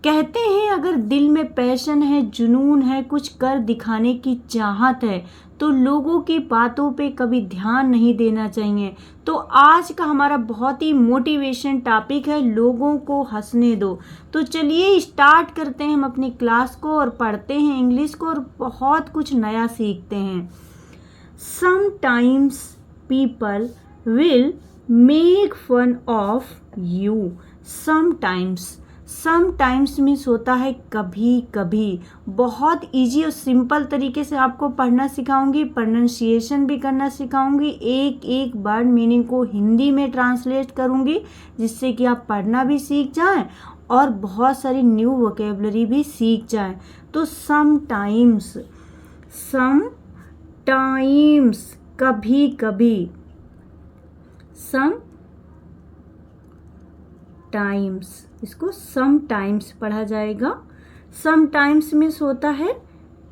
कहते हैं अगर दिल में पैशन है, जुनून है, कुछ कर दिखाने की चाहत है तो लोगों की बातों पे कभी ध्यान नहीं देना चाहिए। तो आज का हमारा बहुत ही मोटिवेशन टॉपिक है, लोगों को हंसने दो। तो चलिए स्टार्ट करते हैं हम अपनी क्लास को और पढ़ते हैं इंग्लिश को और बहुत कुछ नया सीखते हैं। Sometimes people will make fun of you. Sometimes means होता है कभी कभी। बहुत इजी और सिंपल तरीके से आपको पढ़ना सिखाऊंगी, प्रोनाउंसिएशन भी करना सिखाऊंगी, एक एक वर्ड मीनिंग को हिंदी में ट्रांसलेट करूंगी जिससे कि आप पढ़ना भी सीख जाएं और बहुत सारी न्यू वोकेबलरी भी सीख जाएं। तो समटाइम्स कभी कभी, समटाइम्स इसको समटाइम्स पढ़ा जाएगा। समटाइम्स मीन्स होता है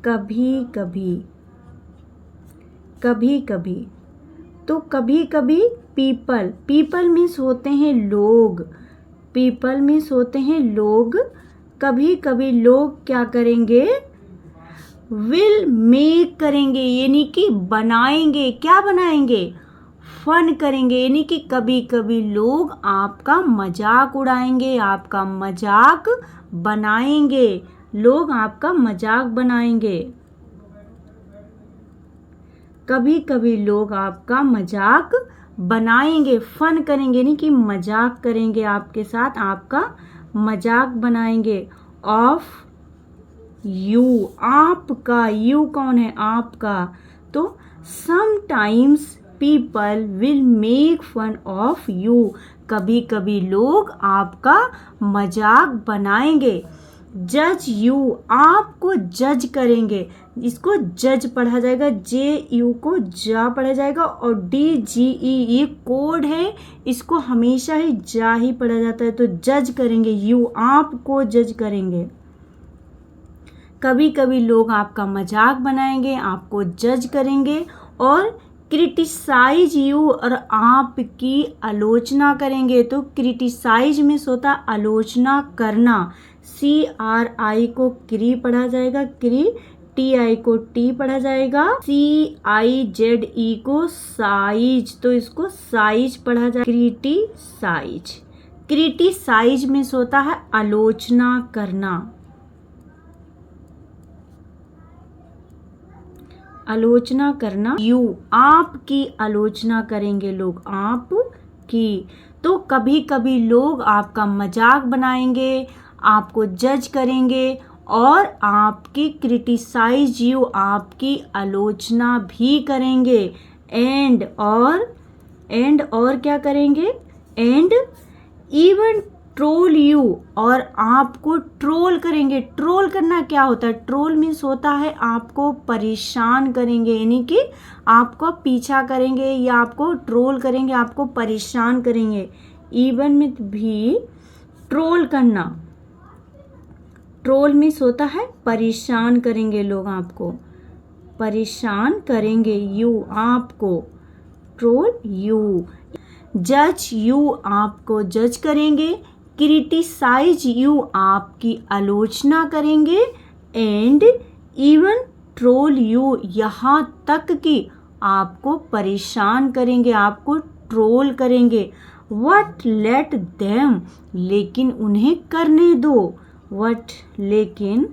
कभी कभी, कभी कभी। तो कभी कभी पीपल मीन्स होते हैं लोग, पीपल मीन्स होते हैं लोग। कभी कभी लोग क्या करेंगे, विल मेक करेंगे यानी कि बनाएंगे। क्या बनाएंगे, फन करेंगे यानी कि कभी कभी लोग आपका मजाक उड़ाएंगे, आपका मजाक बनाएंगे, लोग आपका मजाक बनाएंगे। कभी कभी लोग आपका मजाक बनाएंगे, फन करेंगे यानी कि मजाक करेंगे आपके साथ, आपका मजाक बनाएंगे। ऑफ यू, आपका, यू कौन है, आपका। तो sometimes people will make fun of you, कभी कभी लोग आपका मजाक बनाएंगे। जज यू, आपको जज करेंगे, इसको जज पढ़ा जाएगा, जे यू को जा पढ़ा जाएगा और डी जी ई ये कोड है, इसको हमेशा ही जा ही पढ़ा जाता है। तो जज करेंगे, यू आपको जज करेंगे। कभी कभी लोग आपका मजाक बनाएंगे, आपको जज करेंगे। और क्रिटिसाइज यू, और आपकी आलोचना करेंगे। तो क्रिटिसाइज मीन्स होता आलोचना करना, CRI को क्री पढ़ा जाएगा, क्री, TI को टी पढ़ा जाएगा, CIZE को साइज, तो इसको साइज पढ़ा जाएगा, क्रिटिसाइज। क्रिटिसाइज मीन्स होता है आलोचना करना, आलोचना करना। यू, आपकी आलोचना करेंगे लोग, आपकी। तो कभी कभी लोग आपका मजाक बनाएंगे, आपको जज करेंगे और आपकी क्रिटिसाइज यू, आपकी आलोचना भी करेंगे। एंड और क्या करेंगे, एंड इवन ट्रोल यू, और आपको ट्रोल करेंगे। ट्रोल करना क्या होता है, ट्रोल मीन्स होता है आपको परेशान करेंगे यानी कि आपको पीछा करेंगे या आपको ट्रोल करेंगे, आपको परेशान करेंगे। इवन में भी ट्रोल करना, ट्रोल मीन्स होता है परेशान करेंगे लोग, आपको परेशान करेंगे। यू, आपको, ट्रोल यू। जज यू, आपको जज करेंगे। क्रिटिसाइज यू, आपकी आलोचना करेंगे। एंड इवन ट्रोल यू, यहाँ तक कि आपको परेशान करेंगे, आपको ट्रोल करेंगे। वट लेट देम, लेकिन उन्हें करने दो। वट, लेकिन।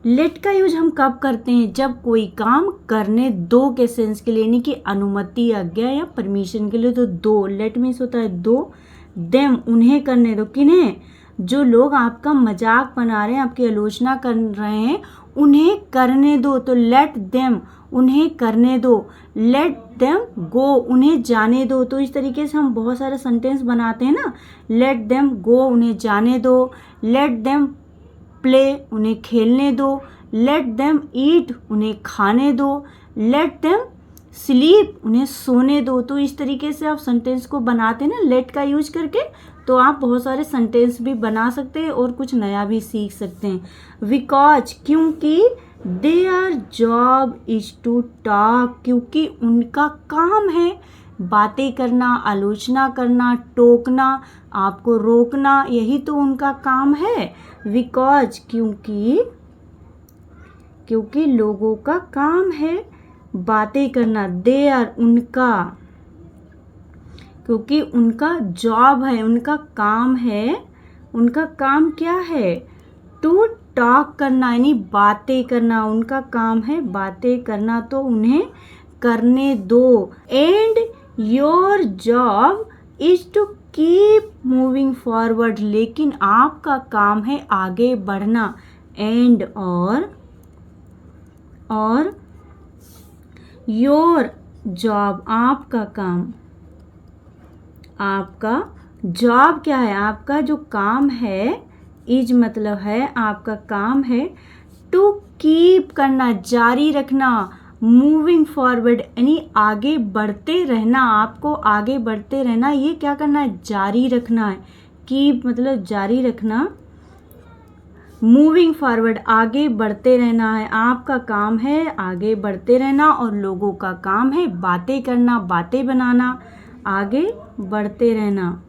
लेट का यूज हम कब करते हैं, जब कोई काम करने दो के सेंस के लिए, यानी कि अनुमति, आज्ञा या परमिशन के लिए। तो दो, लेट मीन्स होता है दो। देम, उन्हें करने दो। किन्हें, जो लोग आपका मजाक बना रहे हैं, आपकी आलोचना कर रहे हैं, उन्हें करने दो। तो लेट देम, उन्हें करने दो। लेट देम गो, उन्हें जाने दो। तो इस तरीके से हम बहुत सारे सेंटेंस बनाते हैं ना। लेट देम गो, उन्हें जाने दो। लेट देम प्ले, उन्हें खेलने दो। लेट देम ईट, उन्हें खाने दो। लेट देम स्लीप, उन्हें सोने दो। तो इस तरीके से आप सेंटेंस को बनाते हैं ना लेट का यूज करके, तो आप बहुत सारे सेंटेंस भी बना सकते हैं और कुछ नया भी सीख सकते हैं। बिकॉज, क्योंकि, their job is to talk, क्योंकि उनका काम है बातें करना, आलोचना करना, टोकना, आपको रोकना, यही तो उनका काम है। बिकॉज क्योंकि लोगों का काम है बातें करना। दे आर उनका, क्योंकि उनका जॉब है, उनका काम है। उनका काम क्या है? टू टॉक करना, यानी बातें करना। उनका काम है बातें करना, तो उन्हें करने दो। And your job is to keep moving forward, लेकिन आपका काम है आगे बढ़ना। एंड और योर जॉब, आपका काम, आपका जॉब क्या है? आपका जो काम है, इज मतलब है आपका काम है, टू कीप करना, जारी रखना, मूविंग फॉरवर्ड यानी आगे बढ़ते रहना। आपको आगे बढ़ते रहना, ये क्या करना है? जारी रखना है। कीप मतलब जारी रखना, मूविंग फॉरवर्ड आगे बढ़ते रहना है। आपका काम है आगे बढ़ते रहना और लोगों का काम है बातें करना, बातें बनाना, आगे बढ़ते रहना।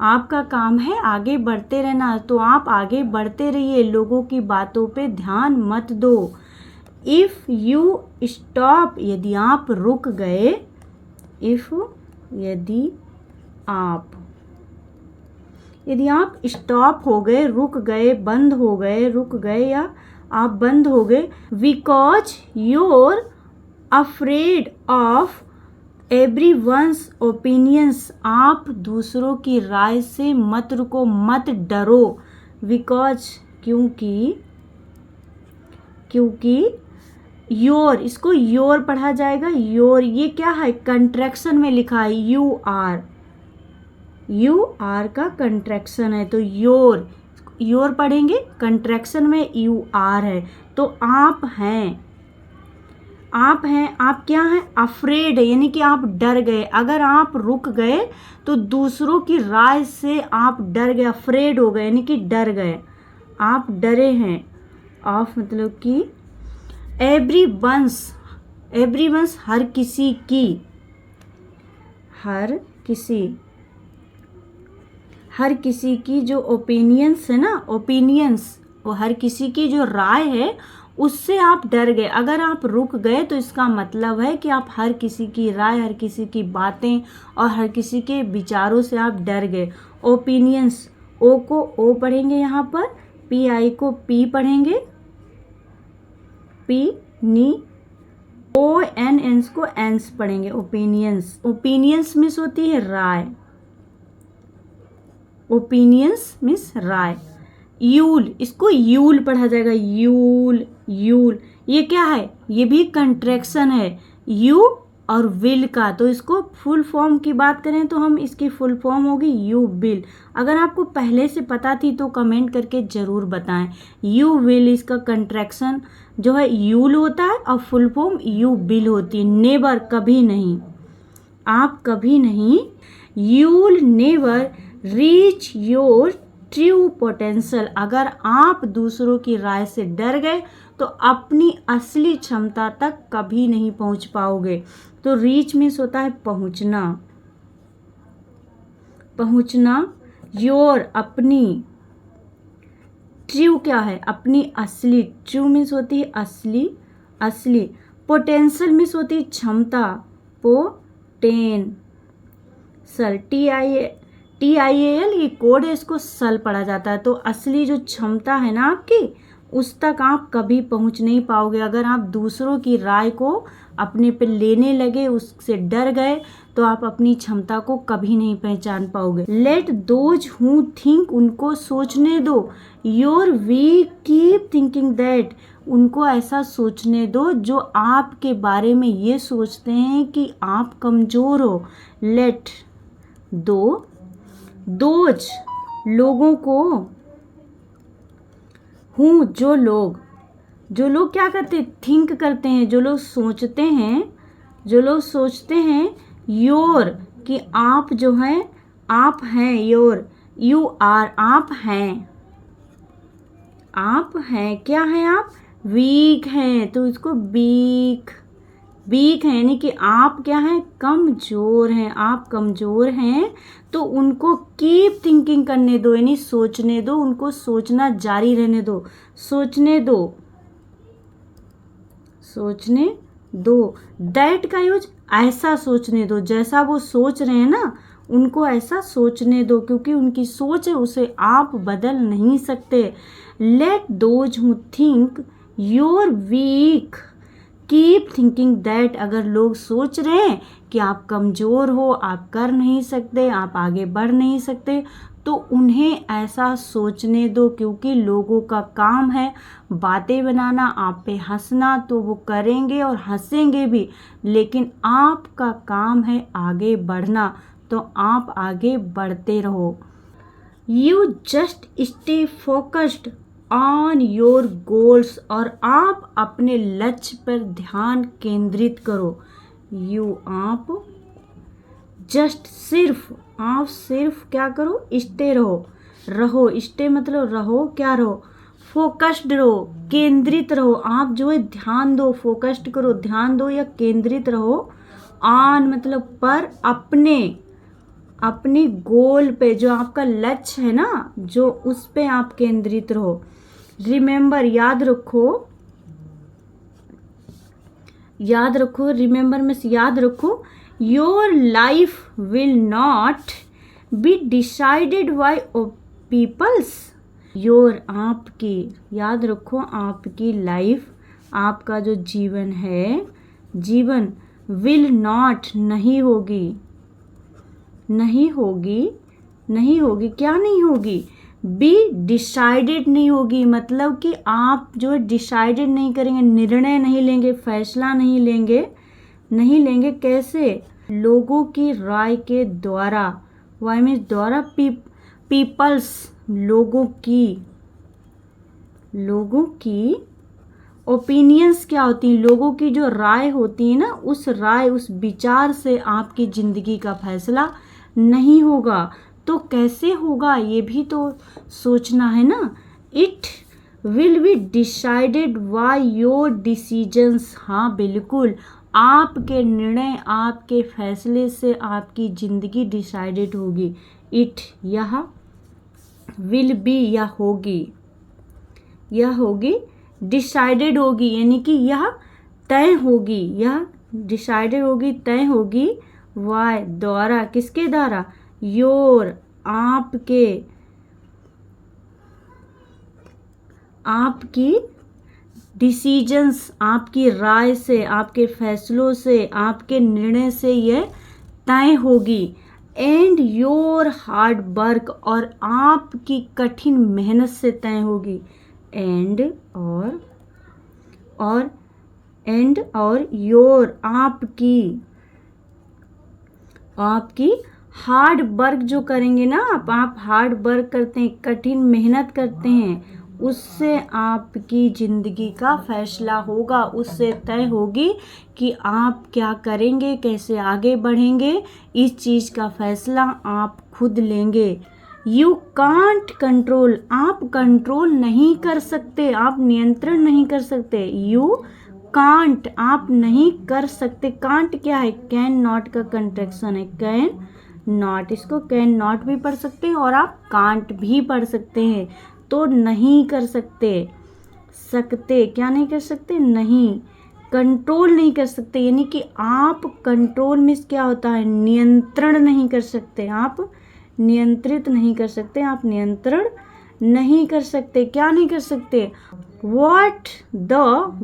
आपका काम है आगे बढ़ते रहना, तो आप आगे बढ़ते रहिए, लोगों की बातों पे ध्यान मत दो। इफ़ यू स्टॉप, यदि आप रुक गए, यदि आप स्टॉप हो गए, रुक गए, बंद हो गए, रुक गए या आप बंद हो गए, because you're afraid of everyone's opinions, आप दूसरों की राय से मत रुको, मत डरो। बिकॉज क्योंकि योर, इसको योर पढ़ा जाएगा। योर ये क्या है? कंट्रैक्शन में लिखा है। यू आर का कंट्रैक्शन है, तो योर पढ़ेंगे, कंट्रैक्शन में यू आर है, तो आप हैं। आप क्या हैं? अफ्रेड है, यानी कि आप डर गए। अगर आप रुक गए तो दूसरों की राय से आप डर गए, अफ्रेड हो गए, यानी कि डर गए, आप डरे हैं। ऑफ मतलब कि एवरीवन्स हर किसी की, हर किसी की जो ओपिनियंस है ना, ओपिनियंस, वो हर किसी की जो राय है उससे आप डर गए। अगर आप रुक गए तो इसका मतलब है कि आप हर किसी की राय, हर किसी की बातें और हर किसी के विचारों से आप डर गए। ओपिनियंस, ओ को ओ पढ़ेंगे यहाँ पर, पी आई को पी पढ़ेंगे, पी नी, ओ एन एंस को एंस पढ़ेंगे। ओपिनियंस मिस होती है राय, ओपिनियंस मिस राय। यूल, इसको यूल पढ़ा जाएगा। यूल ये क्या है? ये भी कंट्रैक्शन है, यू और विल का। तो इसको फुल फॉर्म की बात करें तो हम इसकी फुल फॉर्म होगी यू विल। अगर आपको पहले से पता थी तो कमेंट करके ज़रूर बताएं। यू विल, इसका कंट्रैक्शन जो है यूल होता है और फुल फॉर्म यू विल होती है। नेवर, कभी नहीं, आप कभी नहीं। You'll never reach your true potential, अगर आप दूसरों की राय से डर गए तो अपनी असली क्षमता तक कभी नहीं पहुंच पाओगे। तो रीच मीन्स होता है पहुंचना, योर अपनी, ट्रू क्या है? अपनी असली, ट्रू मीन्स होती है असली, पोटेंशियल मीन्स होती है क्षमता, पोटेंशियल, TIAL ये कोड है, इसको सल पढ़ा जाता है। तो असली जो क्षमता है ना आपकी, उस तक आप कभी पहुंच नहीं पाओगे। अगर आप दूसरों की राय को अपने पे लेने लगे, उससे डर गए, तो आप अपनी क्षमता को कभी नहीं पहचान पाओगे। लेट दोज हु थिंक, उनको सोचने दो। You're weak keep thinking that, उनको ऐसा सोचने दो जो आपके बारे में ये सोचते हैं कि आप कमज़ोर हो। लेट दो, दोज लोगों को, हूँ जो लोग क्या करते, थिंक करते हैं, जो लोग सोचते हैं, योर कि आप जो हैं, आप हैं, योर यू आर, आप हैं, क्या हैं आप? वीक हैं, तो इसको वीक वीक हैं यानी कि आप क्या हैं, कमज़ोर हैं, आप कमज़ोर हैं, तो उनको कीप थिंकिंग करने दो, यानी सोचने दो, उनको सोचना जारी रहने दो, सोचने दो, सोचने दो। दैट का यूज ऐसा सोचने दो, जैसा वो सोच रहे हैं ना उनको ऐसा सोचने दो, क्योंकि उनकी सोच है उसे आप बदल नहीं सकते। Let those who think you're weak keep thinking that, अगर लोग सोच रहे हैं कि आप कमज़ोर हो, आप कर नहीं सकते, आप आगे बढ़ नहीं सकते, तो उन्हें ऐसा सोचने दो, क्योंकि लोगों का काम है बातें बनाना, आप पे हंसना, तो वो करेंगे और हंसेंगे भी, लेकिन आपका काम है आगे बढ़ना, तो आप आगे बढ़ते रहो। You just stay focused on your goals, और आप अपने लक्ष्य पर ध्यान केंद्रित करो। आप जस्ट सिर्फ, आप सिर्फ क्या करो, स्टे रहो, स्टे मतलब रहो, क्या रहो, फोकस्ड रहो, केंद्रित रहो। आप जो है ध्यान दो, फोकस्ड करो, ध्यान दो या केंद्रित रहो। ऑन मतलब पर, अपने गोल पे, जो आपका लक्ष्य है ना, जो उस पे आप केंद्रित रहो। रिमेंबर याद रखो, रिमेंबर में याद रखो, your life will not be decided by people's. Your आपकी, याद रखो आपकी लाइफ, आपका जो जीवन है, जीवन विल नॉट नहीं होगी, क्या नहीं होगी, बी डिसाइडेड नहीं होगी, मतलब कि आप जो है डिसाइडेड नहीं करेंगे, निर्णय नहीं लेंगे, फैसला नहीं लेंगे कैसे, लोगों की राय के द्वारा, वाई मीन्स द्वारा, पीपल्स लोगों की ओपिनियंस क्या होती हैं, लोगों की जो राय होती है ना, उस विचार से आपकी ज़िंदगी का फैसला नहीं होगा। तो कैसे होगा ये भी तो सोचना है ना। It will be decided by your decisions. हाँ बिल्कुल, आपके निर्णय, आपके फैसले से आपकी ज़िंदगी डिसाइडेड होगी। इट, यह, विल बी, यह होगी, डिसाइडेड होगी, यानी कि यह तय होगी, यह डिसाइडेड होगी, तय होगी, वाय द्वारा, किसके द्वारा, योर आपकी डिसीजंस, आपकी राय से, आपके फैसलों से, आपके निर्णय से यह तय होगी। एंड योर हार्ड वर्क, और आपकी कठिन मेहनत से तय होगी। एंड और योर आपकी हार्ड वर्क जो करेंगे ना आप हार्ड वर्क करते हैं, कठिन मेहनत करते हैं, उससे आपकी ज़िंदगी का फैसला होगा, उससे तय होगी कि आप क्या करेंगे, कैसे आगे बढ़ेंगे। इस चीज़ का फैसला आप खुद लेंगे। यू कांट कंट्रोल, आप कंट्रोल नहीं कर सकते, आप नियंत्रण नहीं कर सकते। यू कांट, आप नहीं कर सकते। कांट क्या है, कैन नॉट का कंट्रैक्शन है, कैन नॉट, इसको कैन नॉट भी पढ़ सकते हैं और आप कांट भी पढ़ सकते हैं। तो नहीं कर सकते, क्या नहीं कर सकते, नहीं, कंट्रोल नहीं कर सकते, यानी कि आप कंट्रोल में क्या होता है, नियंत्रण नहीं कर सकते, आप नियंत्रित नहीं कर सकते, आप नियंत्रण नहीं कर सकते। क्या नहीं कर सकते, what the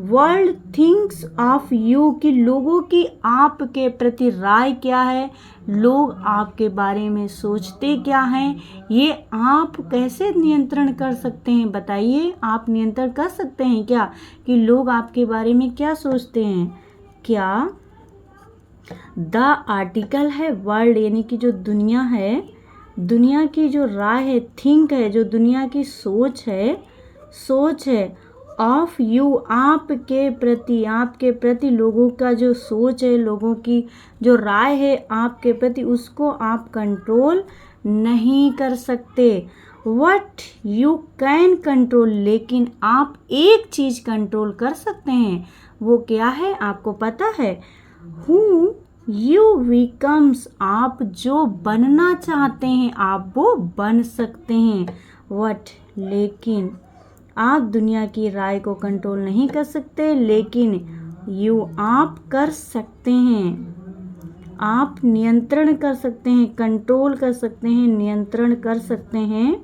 world thinks of you, कि लोगों की आपके प्रति राय क्या है, लोग आपके बारे में सोचते क्या हैं, ये आप कैसे नियंत्रण कर सकते हैं, बताइए। आप नियंत्रण कर सकते हैं क्या कि लोग आपके बारे में क्या सोचते हैं, क्या। द आर्टिकल है वर्ल्ड, यानी कि जो दुनिया है, दुनिया की जो राय है, थिंक है, जो दुनिया की सोच है, ऑफ यू, आपके प्रति लोगों का जो सोच है, लोगों की जो राय है आपके प्रति, उसको आप कंट्रोल नहीं कर सकते। व्हाट यू कैन कंट्रोल, लेकिन आप एक चीज़ कंट्रोल कर सकते हैं, वो क्या है आपको पता है? हु यू बिकम्स, आप जो बनना चाहते हैं आप वो बन सकते हैं। वट, लेकिन आप दुनिया की राय को कंट्रोल नहीं कर सकते, लेकिन यू, आप कर सकते हैं, आप नियंत्रण कर सकते हैं, कंट्रोल कर सकते हैं, नियंत्रण कर सकते हैं।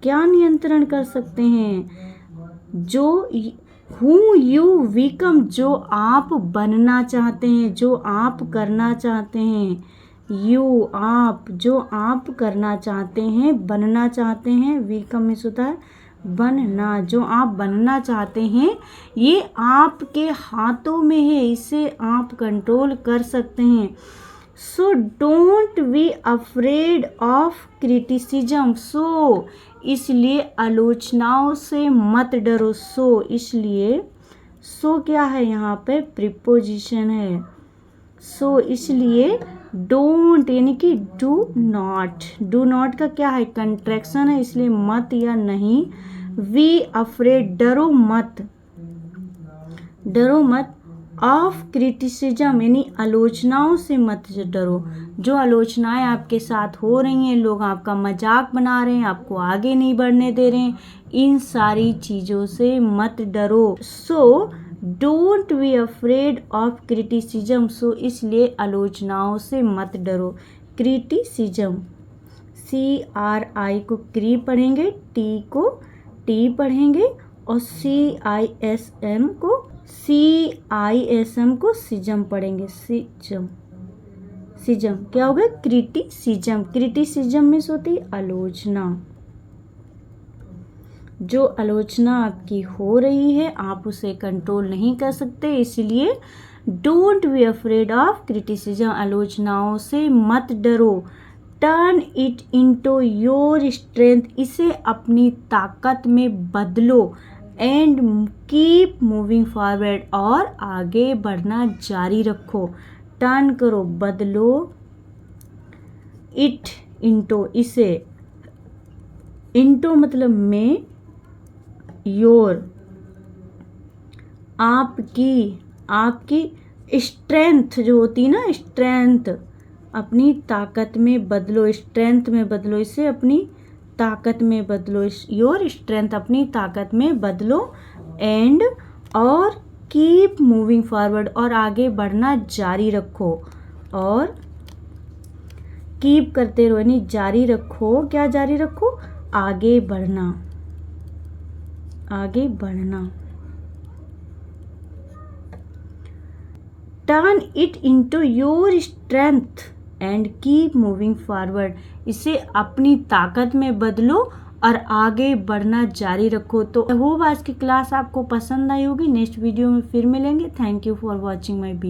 क्या नियंत्रण कर सकते हैं? जो हु यू बिकम, जो आप बनना चाहते हैं, जो आप करना चाहते हैं। यू, आप, जो आप करना चाहते हैं, बनना चाहते हैं। बिकम में होता है बनना, जो आप बनना चाहते हैं ये आपके हाथों में है, इसे आप कंट्रोल कर सकते हैं। So don't be afraid of criticism, so इसलिए आलोचनाओं से मत डरो। सो इसलिए, सो क्या है यहाँ पे? प्रीपोजिशन है। सो इसलिए डोंट यानी कि डू नॉट, डू नॉट का क्या है? कंट्रैक्शन है, इसलिए मत या नहीं। वी अफ्रेड, डरो मत, डरो मत। ऑफ क्रिटिसिज्म यानी आलोचनाओं से मत डरो। जो आलोचनाएं आपके साथ हो रही हैं, लोग आपका मजाक बना रहे हैं, आपको आगे नहीं बढ़ने दे रहे हैं, इन सारी चीज़ों से मत डरो। So don't be afraid of criticism, so इसलिए आलोचनाओं से मत डरो। क्रिटिसिज्म, CRI को क्री पढ़ेंगे, टी को टी पढ़ेंगे और CISM को सिजम पढ़ेंगे। सिजम, सिजम क्या होगा? क्रिटिसिज्म। क्रिटिसिज्म में होती है आलोचना। जो आलोचना आपकी हो रही है आप उसे कंट्रोल नहीं कर सकते, इसलिए don't be afraid of criticism, आलोचनाओं से मत डरो। Turn it into your strength, इसे अपनी ताकत में बदलो। एंड कीप मूविंग फॉरवर्ड, और आगे बढ़ना जारी रखो। टर्न करो, बदलो। इट इनटू, इसे, इनटू मतलब में, योर आपकी स्ट्रेंथ जो होती है ना, स्ट्रेंथ, अपनी ताकत में बदलो, स्ट्रेंथ में बदलो, इसे अपनी ताकत में बदलो। योर स्ट्रेंथ, अपनी ताकत में बदलो। एंड, और कीप मूविंग फॉरवर्ड, और आगे बढ़ना जारी रखो। और कीप करते रहो यानी जारी रखो। क्या जारी रखो? आगे बढ़ना, आगे बढ़ना। Turn it into your strength and keep moving forward, इसे अपनी ताकत में बदलो और आगे बढ़ना जारी रखो। तो होप आज की क्लास आपको पसंद आई होगी। नेक्स्ट वीडियो में फिर मिलेंगे। Thank you for watching my video.